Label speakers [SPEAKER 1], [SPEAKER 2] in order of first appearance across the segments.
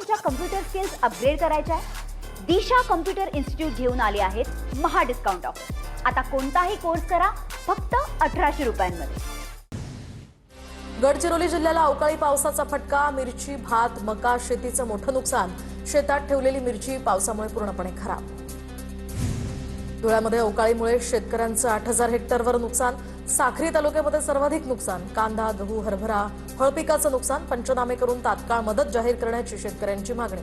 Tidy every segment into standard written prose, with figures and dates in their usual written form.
[SPEAKER 1] तुमच्या computer skills upgrade करायच्या आहे? दिशा कम्प्युटर इन्स्टिट्यूट घेऊन आले आहेत महा डिस्काउंट ऑफर. आता कोणताही कोर्स करा फक्त 1800 रुपयांमध्ये.
[SPEAKER 2] गडचिरोली जिल्ह्याला अवकाळी पावसाचा फटका. मिरची, भात, मका शेतीचं मोठं नुकसान. शेतात ठेवलेली मिरची पावसामुळे पूर्णपणे खराब. धुळ्यामध्ये अवकाळीमुळे शेतकऱ्यांचं 8000 हेक्टरवर नुकसान. साक्री तालुक्यामध्ये सर्वाधिक नुकसान. कांदा, गहू, हरभरा, फळपिकाचं नुकसान. पंचनामे करून तात्काळ मदत जाहीर करण्याची शेतकऱ्यांची मागणी.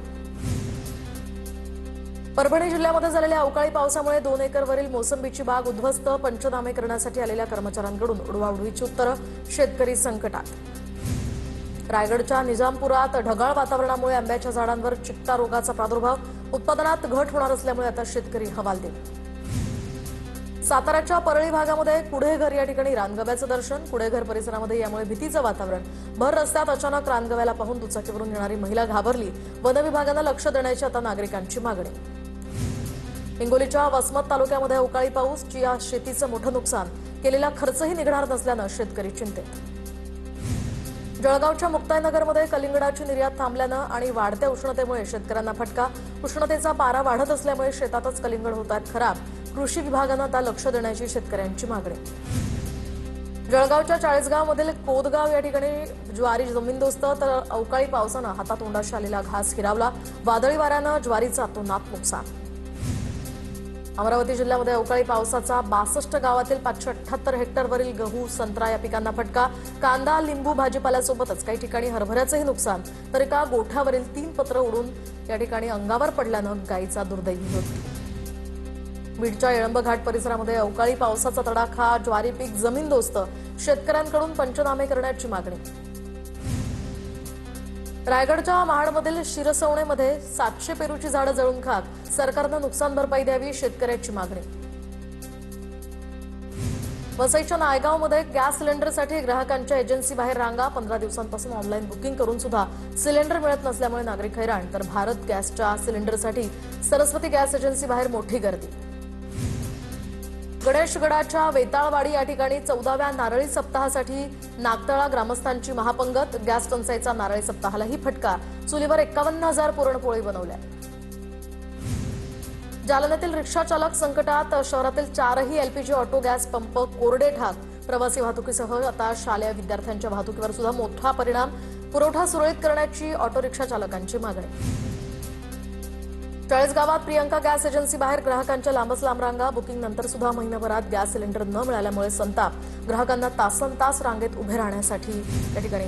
[SPEAKER 2] परभणी जिल्ह्यामध्ये झालेल्या अवकाळी पावसामुळे 2 एकरवरील मोसंबीची बाग उद्ध्वस्त. पंचनामे करण्यासाठी आलेल्या कर्मचाऱ्यांकडून उडवाउडवीची उत्तरं. शेतकरी संकटात. रायगडच्या निजामपुरात ढगाळ वातावरणामुळे आंब्याच्या झाडांवर चिकटा रोगाचा प्रादुर्भाव. उत्पादनात घट होणार असल्यामुळे आता शेतकरी हवालदिल. साताऱ्याच्या परळी भागामध्ये कुढेघर या ठिकाणी रानगव्याचं दर्शन. कुढेघर परिसरामध्ये यामुळे भीतीचं वातावरण. भर रस्त्यात अचानक रानगव्याला पाहून दुचाकीवरून येणारी महिला घाबरली. वन विभागानं लक्ष देण्याची आता नागरिकांची मागणी. हिंगोलीच्या वसमत तालुक्यामध्ये अवकाळी पाऊस. चिया शेतीचं मोठं नुकसान. केलेला खर्चही निघणार नसल्यानं शेतकरी चिंतेत. जळगावच्या मुक्ताईनगरमध्ये कलिंगडाची निर्यात थांबल्यानं आणि वाढत्या उष्णतेमुळे शेतकऱ्यांना फटका. उष्णतेचा पारा वाढत असल्यामुळे शेतातच कलिंगड होत आहेत खराब. कृषी विभागानं आता लक्ष देण्याची शेतकऱ्यांची मागणी. जळगावच्या चाळीसगावमधील कोदगाव या ठिकाणी ज्वारी जमीनदोस्त. तर अवकाळी पावसानं हातातोंडाशी आलेला घास हिरावला. वादळी वाऱ्यानं ज्वारीचं अतोनात नुकसान. अमरावती जिल्ह्यामध्ये अवकाळी पावसाचा 62 गावातील 578 हेक्टरवरील गहू, संत्रा या पिकांना फटका. कांदा, लिंबू, भाजीपाल्यासोबतच काही ठिकाणी हरभऱ्याचंही नुकसान. तर एका गोठ्यावरील 3 पत्र उडून या ठिकाणी अंगावर पडल्यानं गायीचा दुर्दैवी मृत्यू. बीडच्या येळंब घाट परिसरामध्ये अवकाळी पावसाचा तडाखा. ज्वारी पीक जमीनदोस्त. शेतकऱ्यांकडून पंचनामे करण्याची मागणी. रायगडच्या महाडमधील शिरसवणेमध्ये 700 पेरूची झाडं जळून खाक. सरकारनं नुकसान भरपाई द्यावी, शेतकऱ्याची मागणी. वसईच्या नायगावमध्ये गॅस सिलेंडरसाठी ग्राहकांच्या एजन्सी बाहेर रांगा. 15 दिवसांपासून ऑनलाईन बुकिंग करून सुद्धा सिलेंडर मिळत नसल्यामुळे नागरिक हैराण. तर भारत गॅसच्या सिलेंडरसाठी सरस्वती गॅस एजन्सी बाहेर मोठी गर्दी. गणेशगडाच्या वेताळवाडी या ठिकाणी 14व्या नारळी सप्ताहासाठी नागतळा ग्रामस्थांची महापंगत. गॅस टंचाईचा नारळी सप्ताहालाही फटका. चुलीवर 51,000 पुरणपोळी बनवल्या. जालन्यातील रिक्षा चालक संकटात. शहरातील 4ही एलपीजी ऑटो गॅस पंप कोरडे ठाक. प्रवासी वाहतुकीसह आता शालेय विद्यार्थ्यांच्या वाहतुकीवर सुद्धा मोठा परिणाम. पुरवठा सुरळीत करण्याची ऑटो रिक्षा चालकांची मागणी. चाळीसगावात प्रियंका गॅस एजन्सी बाहेर ग्राहकांच्या लांबच लांब रांगा. बुकिंग नंतर सुद्धा महिनाभरात गॅस सिलेंडर न मिळाल्यामुळे संताप. ग्राहकांना तासनतास रांगेत उभे राहण्यासाठी या ठिकाणी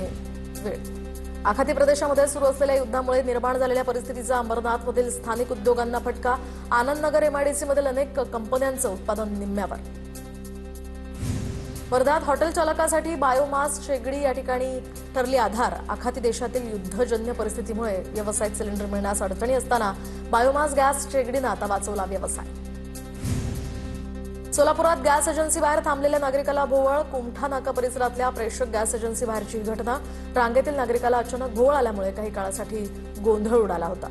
[SPEAKER 2] वेळ. आखाती प्रदेशामध्ये सुरू असलेल्या युद्धामुळे निर्माण झालेल्या परिस्थितीचा अंबरनाथमधील स्थानिक उद्योगांना फटका. आनंदनगर एमआयडीसीमधील अनेक कंपन्यांचं उत्पादन निम्म्यावर. वर्ध्यात हॉटेल चालकासाठी बायोमास शेगडी या ठिकाणी ठरली आधार. आखाती देशातील युद्धजन्य परिस्थितीमुळे व्यावसायिक सिलेंडर मिळण्यास अडचणी असताना बायोमास गॅस शेगडीनं आता वाचवला व्यवसाय. सोलापुरात गॅस एजन्सी बाहेर थांबलेल्या नागरिकाला भोवळ. कुमठा नाका परिसरातल्या प्रेषक गॅस एजन्सी बाहेरची ही घटना. रांगेतील नागरिकाला अचानक भोवळ आल्यामुळे काही काळासाठी गोंधळ उडाला होता.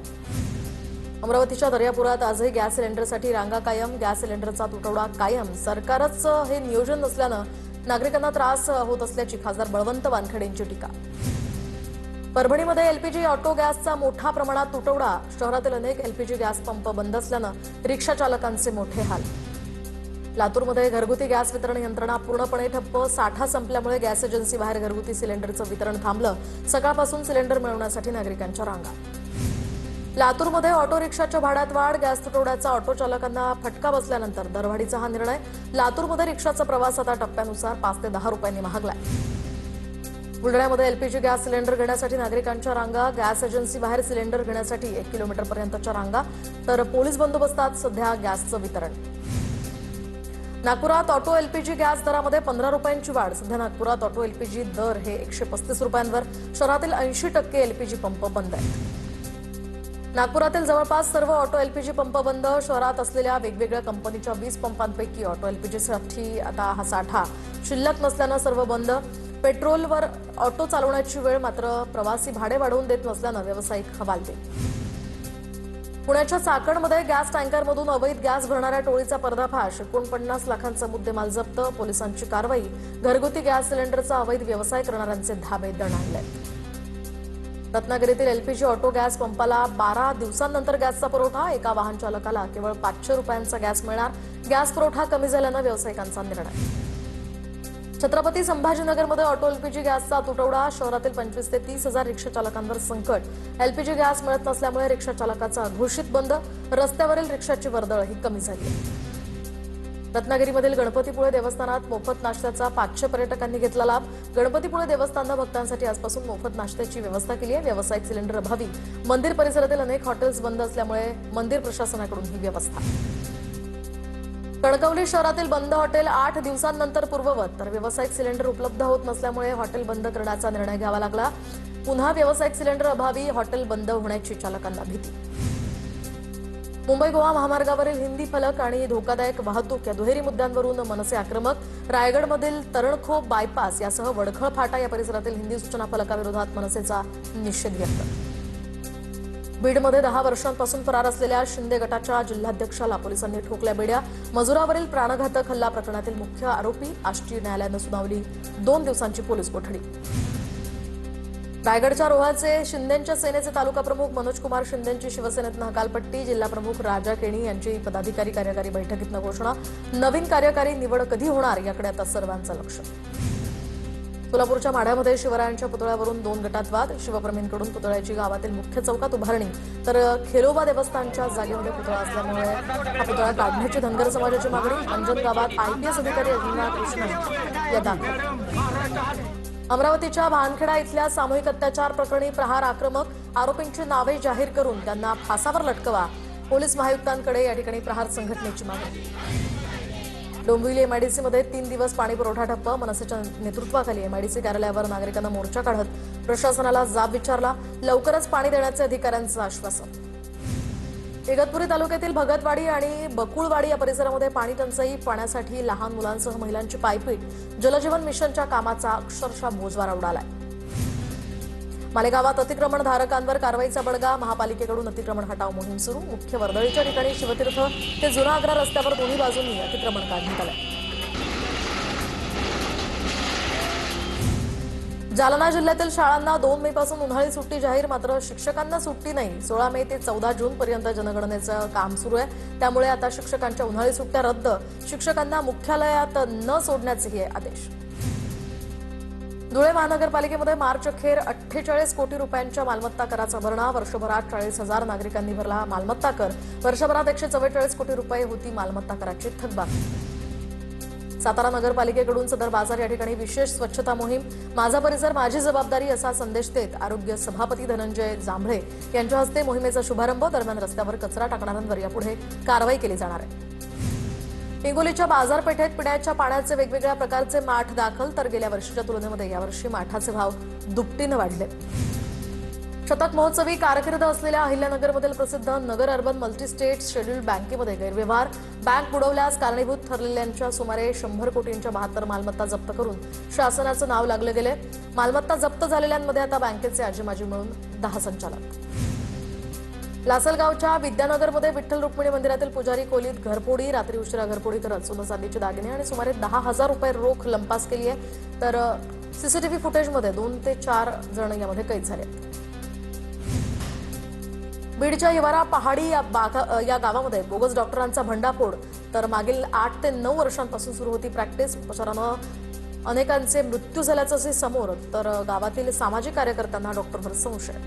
[SPEAKER 2] अमरावतीच्या दर्यापुरात आजही गॅस सिलेंडरसाठी रांगा कायम. गॅस सिलेंडरचा तुटवडा कायम. सरकारच हे नियोजन नसल्यानं नागरिकांना त्रास होत असल्याची खासदार बळवंत वानखेडेंची टीका. परभणीमध्ये एलपीजी ऑटो गॅसचा मोठ्या प्रमाणात तुटवडा. शहरातील अनेक एलपीजी गॅस पंप बंद असल्यानं रिक्षा चालकांचे मोठे हाल. लातूरमध्ये घरगुती गॅस वितरण यंत्रणा पूर्णपणे ठप्प. साठा संपल्यामुळे गॅस एजन्सी बाहेर घरगुती सिलेंडरचं वितरण थांबलं. सकाळपासून सिलेंडर मिळवण्यासाठी नागरिकांच्या रांगा. लातूरमध्ये ऑटो रिक्षाच्या भाड्यात वाढ. गॅस तुटवड्याचा ऑटो चालकांना फटका बसल्यानंतर दरवाढीचा हा निर्णय. लातूरमध्ये रिक्षाचा प्रवास आता टप्प्यानुसार 5 ते 10 रुपयांनी महागलाय. बुलढाण्यामध्ये एलपीजी गॅस सिलेंडर घेण्यासाठी नागरिकांच्या रांगा. गॅस एजन्सी बाहेर सिलेंडर घेण्यासाठी 1 किलोमीटरपर्यंतच्या रांगा. तर पोलीस बंदोबस्तात सध्या गॅसचं वितरण. नागपुरात ऑटो एलपीजी गॅस दरामध्ये 15 रुपयांची वाढ. सध्या नागपुरात ऑटो एलपीजी दर हे 135 रुपयांवर. शहरातील 80% एलपीजी पंप बंद आहेत. नागपुरातील जवळपास सर्व ऑटो एलपीजी पंप बंद. शहरात असलेल्या वेगवेगळ्या कंपनीच्या 20 पंपांपैकी ऑटो एलपीजीसाठी आता हा साठा शिल्लक नसल्यानं सर्व बंद. पेट्रोलवर ऑटो चालवण्याची वेळ मात्र प्रवासी भाडे वाढवून देत नसल्यानं व्यावसायिक हवालदिल. पुण्याच्या चाकणमध्ये गॅस टँकरमधून अवैध गॅस भरणाऱ्या टोळीचा पर्दाफाश. 49 लाखांचा मुद्देमाल जप्त. पोलिसांची कारवाई. घरगुती गॅस सिलेंडरचा अवैध व्यवसाय करणाऱ्यांचे धाबे दणाणले. रत्नागिरीतील एलपीजी ऑटो गॅस पंपाला 12 दिवसांनंतर गॅसचा पुरवठा. एका वाहन चालकाला केवळ 500 रुपयांचा गॅस मिळणार. गॅस पुरवठा कमी झाल्यानं व्यावसायिकांचा निर्णय. छत्रपती संभाजीनगरमध्ये ऑटो एलपीजी गॅसचा तुटवडा. शहरातील 25 ते 30 हजार रिक्षा चालकांवर संकट. एलपीजी गॅस मिळत नसल्यामुळे रिक्षा चालकाचा घोषित बंद. रस्त्यावरील रिक्षाची वर्दळ ही कमी झाली. रत्नागिरीमधील गणपतीपुळे देवस्थानात मोफत नाश्त्याचा 500 पर्यटकांनी घेतला लाभ. गणपतीपुळे देवस्थाननं भक्तांसाठी आजपासून मोफत नाश्त्याची व्यवस्था केली आहे. व्यावसायिक सिलेंडर अभावी मंदिर परिसरातील अनेक हॉटेल्स बंद असल्यामुळे मंदिर प्रशासनाकडून ही व्यवस्था. कणकवली शहरातील बंद हॉटेल 8 दिवसांनंतर पूर्ववत. तर व्यावसायिक सिलेंडर उपलब्ध होत नसल्यामुळे हॉटेल बंद करण्याचा निर्णय घ्यावा लागला. पुन्हा व्यावसायिक सिलेंडर अभावी हॉटेल बंद होण्याची चालकांना भीती. मुंबई गोवा महामार्गावरील हिंदी फलक आणि धोकादायक वाहतूक या दुहेरी मुद्द्यांवरून मनसे आक्रमक. रायगडमधील तरणखोप बायपास यासह वडखळ फाटा या परिसरातील हिंदी सूचना फलकाविरोधात मनसेचा निषेध व्यक्त. बीडमध्ये 10 वर्षांपासून फरार असलेल्या शिंदे गटाच्या जिल्हाध्यक्षाला पोलिसांनी ठोकल्या बेड्या. मजुरावरील प्राणघातक हल्ला प्रकरणातील मुख्य आरोपी आष्टी न्यायालयानं सुनावली 2 दिवसांची पोलीस कोठडी. रायगडच्या रोहाचे शिंदेंच्या सेनेचे तालुका प्रमुख मनोज कुमार शिंदेंची शिवसेनेतनं हकालपट्टी. जिल्हाप्रमुख राजा केणी यांची पदाधिकारी कार्यकारी बैठकीतनं घोषणा. नवीन कार्यकारी निवड कधी होणार याकडे आता सर्वांचं लक्ष. सोलापूरच्या माढ्यामध्ये शिवरायांच्या पुतळ्यावरून 2 गटात वाद. शिवप्रेमींकडून पुतळ्याची गावातील मुख्य चौकात उभारणी तर खेलोबा देवस्थानच्या जागेमध्ये पुतळा असल्यामुळे हा पुतळा काढण्याची धनगर समाजाची मागणी. अंजन गावात आयपीएस अधिकारी अजिंक्य कृष्ण या दाखल. अमरावतीच्या भानखेडा इथल्या सामूहिक अत्याचार प्रकरणी प्रहार आक्रमक. आरोपींची नावे जाहीर करून त्यांना फासावर लटकवा. पोलीस महायुक्तांकडे या ठिकाणी प्रहार संघटनेची मागणी. डोंबिवली एमआयडीसीमध्ये 3 दिवस पाणी पुरवठा ठप्प. मनसेच्या नेतृत्वाखाली एमआयडीसी कार्यालयावर नागरिकांना मोर्चा काढत प्रशासनाला जाब विचारला. लवकरच पाणी देण्याचे अधिकाऱ्यांचं आश्वासन. इगतपुरी तालुक्यातील भगतवाडी आणि बकुळवाडी या परिसरामध्ये पाणी टंचाई. पाण्यासाठी लहान मुलांसह महिलांची पायपीट. जलजीवन मिशनच्या कामाचा अक्षरशः बोजवारा उडालाय. मालेगावात अतिक्रमणधारकांवर कारवाईचा बडगा. महापालिकेकडून अतिक्रमण हटाव मोहीम सुरू. मुख्य वर्दळीच्या ठिकाणी शिवतीर्थ ते जुना आग्रा रस्त्यावर दोन्ही बाजूंनी अतिक्रमण काढण्यात आलं. जालना जिल्ह्यातील शाळांना 2 मे पासून उन्हाळी सुट्टी जाहीर. मात्र शिक्षकांना सुट्टी नाही. 16 मे ते 14 जून पर्यंत जनगणनेचं काम सुरू आहे. त्यामुळे आता शिक्षकांच्या उन्हाळी सुट्ट्या रद्द. शिक्षकांना मुख्यालयात न सोडण्याचेही आदेश. धुळे महानगरपालिकेमध्ये मार्च अखेर 48 कोटी रुपयांच्या मालमत्ता कराचा भरणा. वर्षभरात 40,000 नागरिकांनी भरला मालमत्ता कर. वर्षभरात 144 कोटी रुपये होती मालमत्ता कराची थकबाकी. सातारा नगरपालिकेकडून सदर बाजार या ठिकाणी विशेष स्वच्छता मोहीम. माझा परिसर माझी जबाबदारी असा संदेश देत आरोग्य सभापती धनंजय जांभळे यांच्या हस्ते मोहिमेचा शुभारंभ. दरम्यान रस्त्यावर कचरा टाकणाऱ्यांवर यापुढे कारवाई केली जाणार आहे. हिंगोलीच्या बाजारपेठेत पिण्याच्या पाण्याचे वेगवेगळ्या प्रकारचे माठ दाखल. तर गेल्या वर्षीच्या तुलनेमध्ये यावर्षी माठाचे भाव दुपटीनं वाढले. शतक महोत्सवी कारकीर्द असलेल्या अहिल्यानगरमधील प्रसिद्ध नगर अर्बन मल्टीस्टेट शेड्यूल्ड बँकेमध्ये गैरव्यवहार. बँक बुडवल्यास कारणीभूत ठरलेल्यांच्या सुमारे 100 कोटींच्या 72 मालमत्ता जप्त करून शासनाचं नाव लागले गेले. मालमत्ता जप्त झालेल्यांमध्ये आता बँकेचे आजीमाजी मिळून 10 संचालक. लासलगावच्या विद्यानगरमध्ये विठ्ठल रुक्मिणी मंदिरातील पुजारी खोलीत घरफोडी. रात्री उशिरा घरफोडी करत सोनं चांदीचे दागिने आणि सुमारे 10,000 रुपये रोख लंपास केली आहे. तर सीसीटीव्ही फुटेजमध्ये 2 ते 4 जण यामध्ये कैद झाले. बीडच्या हिवारा पहाडी या गावामध्ये बोगस डॉक्टरांचा भंडाफोड. तर मागील 8 ते 9 वर्षांपासून सुरू होती प्रॅक्टिस. उपचारानं अनेकांचे मृत्यू झाल्याचं समोर. तर गावातील सामाजिक कार्यकर्त्यांना डॉक्टरवर संशय.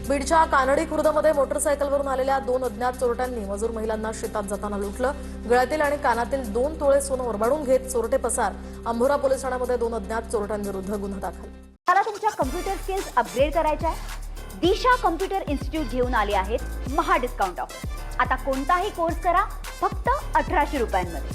[SPEAKER 2] बीडच्या कानडी खुर्दमध्ये मोटरसायकलवरून आलेल्या 2 अज्ञात चोरट्यांनी मजूर महिलांना शेतात जाताना लुटलं. गळ्यातील आणि कानातील 2 तोळे सोनं ओरबाडून घेत चोरटे पसार. अंभोरा पोलीस ठाण्यामध्ये 2 अज्ञात चोरट्यांविरुद्ध गुन्हा दाखल.
[SPEAKER 1] मला तुमच्या कम्प्युटर स्किल्स अपग्रेड करायच्या आहे. दिशा कम्प्युटर इन्स्टिट्यूट घेऊन आले आहेत महा डिस्काउंट ऑफ. आता कोणताही कोर्स करा फक्त 1800 रुपयांमध्ये.